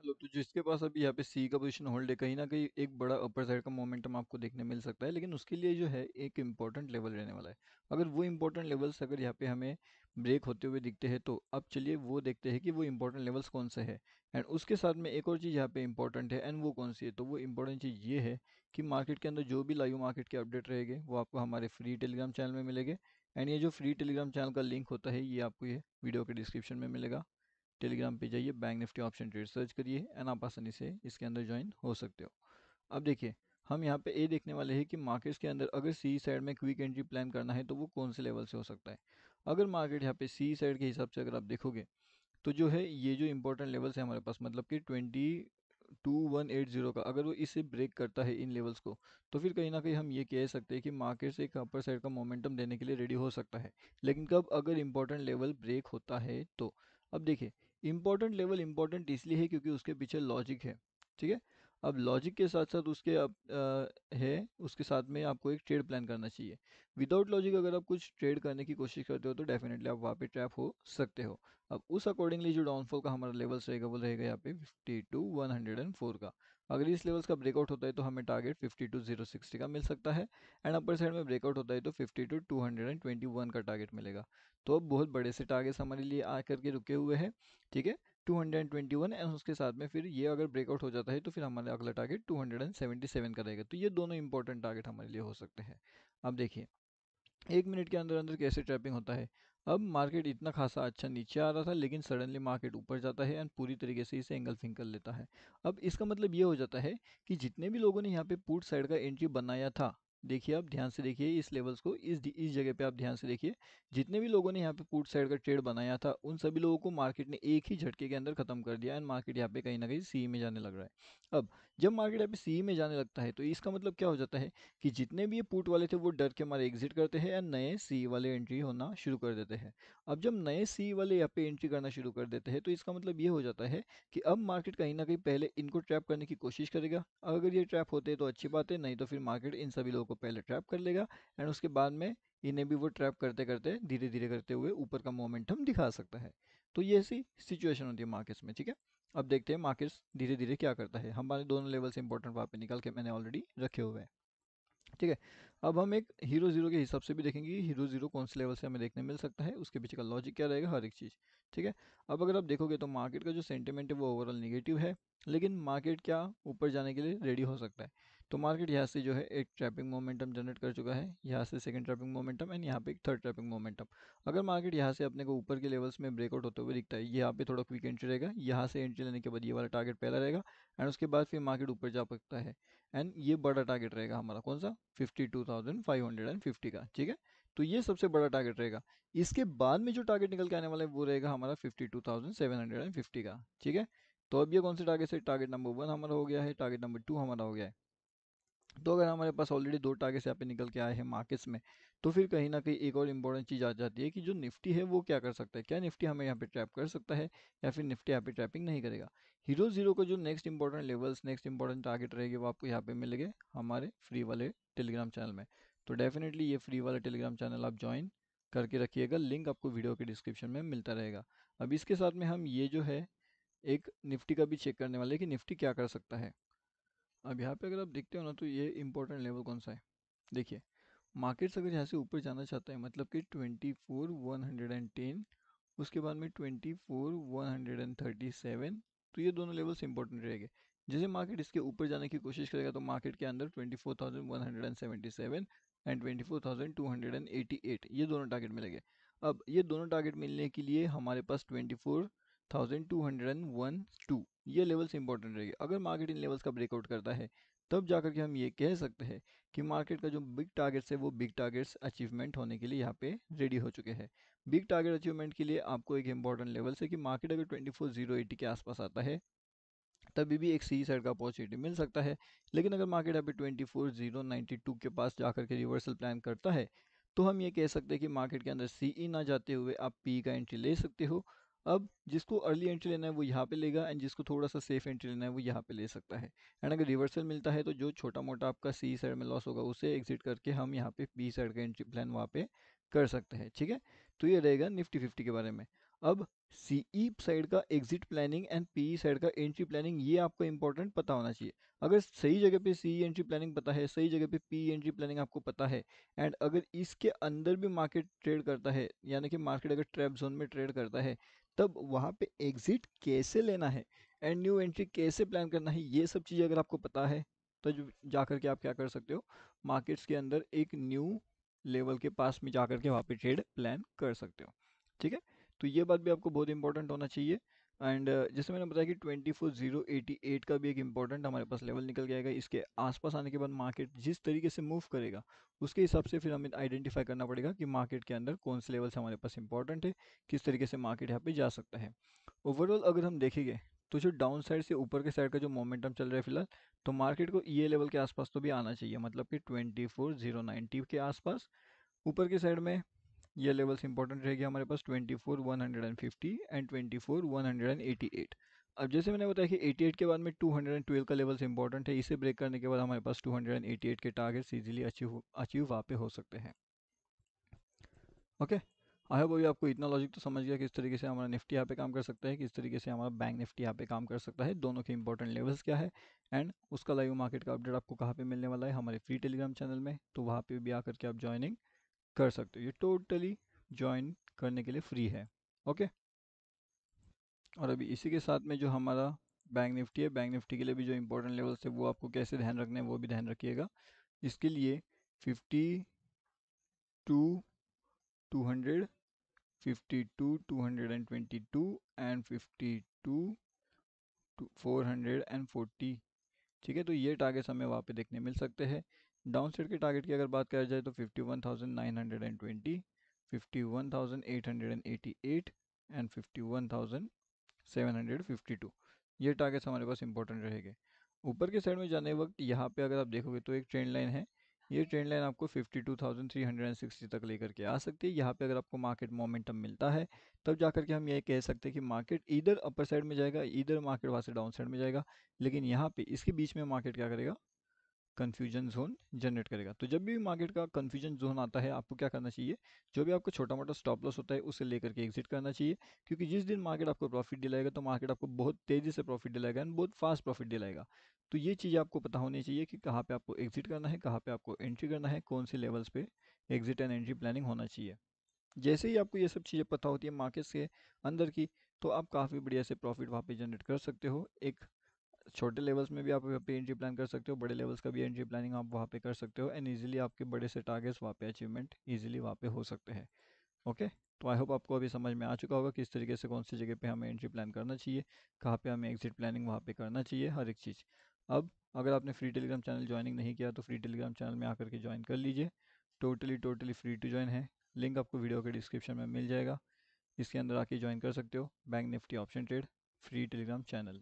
चलो तो जिसके पास अभी यहाँ पे सी का पोजीशन होल्ड है, कहीं ना कहीं एक बड़ा अपर साइड का मोमेंटम आपको देखने मिल सकता है, लेकिन उसके लिए जो है एक इम्पोर्टेंट लेवल रहने वाला है। अगर वो इम्पोर्टेंट लेवल्स अगर यहाँ पे हमें ब्रेक होते हुए दिखते हैं, तो अब चलिए वो देखते हैं कि वो इम्पोर्टेंट लेवल्स कौन से है। एंड उसके साथ में एक और चीज़ यहाँ पे इम्पोर्टेंट है, एंड वो कौन सी है, तो वो इम्पोर्टेंट चीज़ ये है कि मार्केट के अंदर जो भी लाइव मार्केट के अपडेट रहेंगे वो आपको हमारे फ्री टेलीग्राम चैनल में मिलेंगे। एंड ये जो फ्री टेलीग्राम चैनल का लिंक होता है ये आपको ये वीडियो के डिस्क्रिप्शन में मिलेगा। टेलीग्राम पे जाइए, bank Nifty option trade search करिए एंड आप आसानी से इसके अंदर ज्वाइन हो सकते हो। अब देखिए, हम यहाँ पे ये देखने वाले हैं कि मार्केट्स के अंदर अगर सी साइड में क्विक एंट्री प्लान करना है तो वो कौन से लेवल से हो सकता है। अगर मार्केट यहाँ पे सी साइड के हिसाब से अगर आप देखोगे, तो जो है ये जो इंपॉर्टेंट लेवल्स है हमारे पास, मतलब कि 22,180 का, अगर वो इसे ब्रेक करता है इन लेवल्स को, तो फिर कहीं ना कहीं हम ये कह सकते हैं कि मार्केट से एक अपर साइड का मोमेंटम देने के लिए रेडी हो सकता है। लेकिन कब, अगर इंपॉर्टेंट लेवल ब्रेक होता है तो। अब देखिए, इंपॉर्टेंट लेवल इंपॉर्टेंट इसलिए है क्योंकि उसके पीछे लॉजिक है। ठीक है। अब लॉजिक के साथ साथ उसके अब है उसके साथ में आपको एक ट्रेड प्लान करना चाहिए। विदाउट लॉजिक अगर आप कुछ ट्रेड करने की कोशिश करते हो तो डेफिनेटली आप वहाँ पे ट्रैप हो सकते हो। अब उस अकॉर्डिंगली जो डाउनफॉल का हमारा लेवल्स रहेगा वो रहेगा यहाँ पे 52,104 का। अगर इस लेवल्स का ब्रेकआउट होता है तो हमें टारगेट 52,060 का मिल सकता है। एंड अपर साइड में ब्रेकआउट होता है तो 52,221 का टारगेट मिलेगा। तो अब बहुत बड़े से टारगेट्स हमारे लिए आ करके रुके हुए हैं। ठीक है। 221, एंड उसके साथ में फिर ये अगर ब्रेकआउट हो जाता है तो फिर हमारा अगला टारगेट 277 का रहेगा। तो ये दोनों इंपॉर्टेंट टारगेट हमारे लिए हो सकते हैं। अब देखिए, 1 मिनट के अंदर अंदर कैसे ट्रैपिंग होता है। अब मार्केट इतना खासा अच्छा नीचे आ रहा था, लेकिन सडनली मार्केट ऊपर जाता है एंड पूरी तरीके से इसे एंगल्फिंग कर लेता है। अब इसका मतलब ये हो जाता है कि जितने भी लोगों ने यहाँ पे पुट साइड का एंट्री बनाया था, देखिए आप ध्यान से देखिए इस लेवल्स को, इस जगह पे आप ध्यान से देखिए, जितने भी लोगों ने यहाँ पे पुट साइड का ट्रेड बनाया था उन सभी लोगों को मार्केट ने एक ही झटके के अंदर खत्म कर दिया एंड मार्केट यहाँ पे कहीं ना कहीं सी में जाने लग रहा है। अब जब मार्केट यहाँ पे सी में जाने लगता है तो इसका मतलब क्या हो जाता है कि जितने भी ये पुट वाले थे वो डर के मारे एग्जिट करते हैं या नए सी वाले एंट्री होना शुरू कर देते हैं। अब जब नए सी वाले यहाँ पे एंट्री करना शुरू कर देते हैं तो इसका मतलब ये हो जाता है कि अब मार्केट कहीं ना कहीं पहले इनको ट्रैप करने की कोशिश करेगा। अगर ये ट्रैप होते हैं तो अच्छी बात है, नहीं तो फिर मार्केट इन सभी लोगों को पहले ट्रैप कर लेगा एंड उसके बाद में इन्हें भी वो ट्रैप करते करते धीरे धीरे करते हुए ऊपर का मोमेंटम दिखा सकता है। तो ये ऐसी सिचुएशन होती है मार्केट्स में। ठीक है। अब देखते हैं मार्केट्स धीरे धीरे क्या करता है। हमारे दोनों लेवल से इंपॉर्टेंट वहाँ पे निकाल के मैंने ऑलरेडी रखे हुए हैं। ठीक है। अब हम एक हीरो जीरो के हिसाब से भी देखेंगे कि हीरो जीरो कौन से लेवल से हमें देखने मिल सकता है, उसके पीछे का लॉजिक क्या रहेगा, हर एक चीज़। ठीक है। अब अगर आप देखोगे तो मार्केट का जो सेंटिमेंट है वो ओवरऑल नेगेटिव है, लेकिन मार्केट क्या ऊपर जाने के लिए रेडी हो सकता है। तो मार्केट यहाँ से जो है एक ट्रैपिंग मोमेंटम जनरेट कर चुका है, यहाँ से सेकंड ट्रैपिंग मोमेंटम एंड यहाँ पे एक थर्ड ट्रैपिंग मोमेंटम। अगर मार्केट यहाँ से अपने को ऊपर के लेवल्स में ब्रेकआउट होते हुए दिखता है, यहाँ पे थोड़ा क्विक एंट्री रहेगा, यहाँ से एंट्री लेने के बाद ये वाला टारगेट पहला रहेगा एंड उसके बाद फिर मार्केट ऊपर जा सकता है। एंड ये बड़ा टारगेट रहेगा हमारा कौन सा, 52,550 का। ठीक है। तो ये सबसे बड़ा टारगेट रहेगा। इसके बाद में जो टारगेट निकल के आने वाला है वो रहेगा हमारा 52,750 का। ठीक है। तो अब ये कौन से टारगेट से, टारगेट नंबर 1 हमारा हो गया है, टारगेट नंबर 2 हमारा हो गया है। तो अगर हमारे पास ऑलरेडी दो टारगेट्स यहाँ पे निकल के आए हैं मार्केट्स में, तो फिर कहीं ना कहीं एक और इम्पोर्टेंट चीज़ आ जाती है कि जो निफ्टी है वो क्या कर सकता है, क्या निफ्टी हमें यहाँ पे ट्रैप कर सकता है या फिर निफ्टी यहाँ पे ट्रैपिंग नहीं करेगा। हीरो जीरो को जो next important levels, next important target रहेंगे वो आपको यहाँ पे मिलेंगे हमारे फ्री वाले टेलीग्राम चैनल में। तो डेफिनेटली ये फ्री वाला टेलीग्राम चैनल आप ज्वाइन करके रखिएगा, लिंक आपको वीडियो के डिस्क्रिप्शन में मिलता रहेगा। अब इसके साथ में हम ये जो है एक निफ्टी का भी चेक करने वाले हैं कि निफ्टी क्या कर सकता है। अब यहाँ पे अगर आप देखते हो ना तो ये इंपॉर्टेंट लेवल कौन सा है, देखिए, मार्केट्स अगर यहाँ से ऊपर जाना चाहता है मतलब कि 24,110, उसके बाद में 24,137, तो ये दोनों लेवल्स इंपॉर्टेंट रहेंगे। जैसे मार्केट इसके ऊपर जाने की कोशिश करेगा तो मार्केट के अंदर 24,177 एंड 24,288 ये दोनों टारगेट मिलेंगे। अब ये दोनों टारगेट मिलने के लिए हमारे पास 24,212 ये लेवल्स इंपॉर्टेंट रहेंगे। अगर मार्केट इन लेवल्स का ब्रेकआउट करता है तब जाकर के हम ये कह सकते हैं कि मार्केट का जो बिग टारगेट्स है वो बिग टारगेट्स अचीवमेंट होने के लिए यहाँ पे रेडी हो चुके हैं। बिग टारगेट अचीवमेंट के लिए आपको एक इंपॉर्टेंट लेवल से कि मार्केट अगर 24,080 के आसपास आता है तभी भी एक सी साइड का अपॉर्चुनिटी मिल सकता है। लेकिन अगर मार्केट अभी 24,092 के पास जाकर के रिवर्सल प्लान करता है तो हम ये कह सकते हैं कि मार्केट के अंदर सी ई ना जाते हुए आप पी का एंट्री ले सकते हो। अब जिसको अर्ली एंट्री लेना है वो यहाँ पे लेगा एंड जिसको थोड़ा सा सेफ एंट्री लेना है वो यहाँ पे ले सकता है। एंड अगर रिवर्सल मिलता है तो जो छोटा मोटा आपका सी साइड में लॉस होगा उसे एग्जिट करके हम यहाँ पे बी साइड का एंट्री प्लान वहाँ पे कर सकते हैं। ठीक है। तो ये रहेगा निफ्टी 50 के बारे में। अब सीई साइड का exit planning and PE side का एंट्री प्लानिंग, ये आपको इंपॉर्टेंट पता होना चाहिए। अगर सही जगह पे सीई एंट्री प्लानिंग पता है, सही जगह पे पीई एंट्री प्लानिंग आपको पता है, एंड अगर इसके अंदर भी मार्केट ट्रेड करता है, यानी कि मार्केट अगर ट्रैप जोन में ट्रेड करता है, तब वहाँ पे एग्जिट कैसे लेना है एंड न्यू एंट्री कैसे प्लान करना है, ये सब चीज़ें अगर आपको पता है, तो जा करके आप क्या कर सकते हो, मार्केट्स के अंदर एक न्यू लेवल के पास में जा करके वहाँ पे ट्रेड प्लान कर सकते हो। ठीक है, तो ये बात भी आपको बहुत इंपॉर्टेंट होना चाहिए। एंड जैसे मैंने बताया कि 24,088 का भी एक इंपॉर्टेंट हमारे पास लेवल निकल के आएगा। इसके आसपास आने के बाद मार्केट जिस तरीके से मूव करेगा, उसके हिसाब से फिर हमें आइडेंटिफाई करना पड़ेगा कि मार्केट के अंदर कौन से लेवल्स हमारे पास इंपॉर्टेंट है, किस तरीके से मार्केट यहाँ पे जा सकता है। ओवरऑल अगर हम देखेंगे तो जो डाउन साइड से ऊपर के साइड का जो मोमेंटम चल रहा है फिलहाल, तो मार्केट को ये लेवल के आसपास तो भी आना चाहिए, मतलब कि 24,090 के आसपास। ऊपर की साइड में ये लेवल्स इंपॉर्टेंट रहेगी हमारे पास 24,150 एंड 24,188। अब जैसे मैंने बताया कि 88 के बाद में 212 का लेवल्स इंपॉर्टेंट है, इसे ब्रेक करने के बाद हमारे पास 288 के टारगेट्स इजीली अचीव वहाँ पे हो सकते हैं। ओके, आई होप अभी आपको इतना लॉजिक तो समझ गया किस तरीके से हमारा निफ्टी यहाँ पे काम कर सकता है, किस तरीके से हमारा बैंक निफ्टी यहाँ पे काम कर सकता है, दोनों के इंपॉर्टेंट लेवल्स क्या है, एंड उसका लाइव मार्केट का अपडेट आपको कहाँ पे मिलने वाला है, हमारे फ्री टेलीग्राम चैनल में, तो वहाँ पे भी आकर के आप ज्वाइनिंग कर सकते हो। ये टोटली ज्वाइन करने के लिए फ्री है। ओके, और अभी इसी के साथ में जो हमारा बैंक निफ्टी है, बैंक निफ्टी के लिए भी जो इंपॉर्टेंट लेवल्स है वो आपको कैसे ध्यान रखने हैं वो भी ध्यान रखिएगा। इसके लिए 52 200, 52 222 एंड 52 440, ठीक है, तो ये टारगेट्स हमें वहाँ पे देखने मिल सकते हैं। डाउन साइड के टारगेट की अगर बात करा जाए तो 51,920, 51,888 एंड 51,752, ये टारगेट्स हमारे पास इंपॉर्टेंट रहेंगे। ऊपर के साइड में जाने वक्त यहाँ पे अगर आप देखोगे तो एक ट्रेंड लाइन है, ये ट्रेंड लाइन आपको 52,360 तक लेकर के आ सकती है। यहाँ पे अगर आपको मार्केट मोमेंटम मिलता है, तब जाकर के हम ये कह सकते हैं कि मार्केट इधर अपर साइड में जाएगा, इधर मार्केट वहाँ से डाउन साइड में जाएगा, लेकिन यहाँ पे इसके बीच में मार्केट क्या करेगा, कन्फ्यूजन जोन जनरेट करेगा। तो जब भी मार्केट का कन्फ्यूजन जोन आता है, आपको क्या करना चाहिए, जो भी आपको छोटा मोटा स्टॉप लॉस होता है उसे लेकर के एग्जिट करना चाहिए, क्योंकि जिस दिन मार्केट आपको प्रॉफिट दिलाएगा तो मार्केट आपको बहुत तेज़ी से प्रॉफिट दिलाएगा एंड बहुत फास्ट प्रॉफिट दिलाएगा। तो ये चीज़ें आपको पता होनी चाहिए कि कहाँ पे आपको एग्जिट करना है, कहाँ पे आपको एंट्री करना है, कौन से लेवल्स पे एग्जिट एंड एंट्री प्लानिंग होना चाहिए। जैसे ही आपको ये सब चीज़ें पता होती है मार्केट के अंदर की, तो आप काफ़ी बढ़िया से प्रॉफिट वहाँ पे जनरेट कर सकते हो। एक छोटे लेवल्स में भी आप वहाँ पे एंट्री प्लान कर सकते हो, बड़े लेवल्स का भी एंट्री प्लानिंग आप वहाँ पे कर सकते हो, एंड इजीली आपके बड़े से टारगेट्स वहाँ पे अचीवमेंट इजीली वहाँ पे हो सकते हैं। ओके, तो आई होप आपको अभी समझ में आ चुका होगा किस तरीके से कौन सी जगह पे हमें एंट्री प्लान करना चाहिए, कहाँ पे हमें एग्जिट प्लानिंग वहाँ पे करना चाहिए, हर एक चीज़। अब अगर आपने फ्री टेलीग्राम चैनल ज्वाइनिंग नहीं किया तो फ्री टेलीग्राम चैनल में आकर के ज्वाइन कर लीजिए। टोटली फ्री टू ज्वाइन है, लिंक आपको वीडियो के डिस्क्रिप्शन में मिल जाएगा, इसके अंदर आके ज्वाइन कर सकते हो bank Nifty option trade free Telegram channel.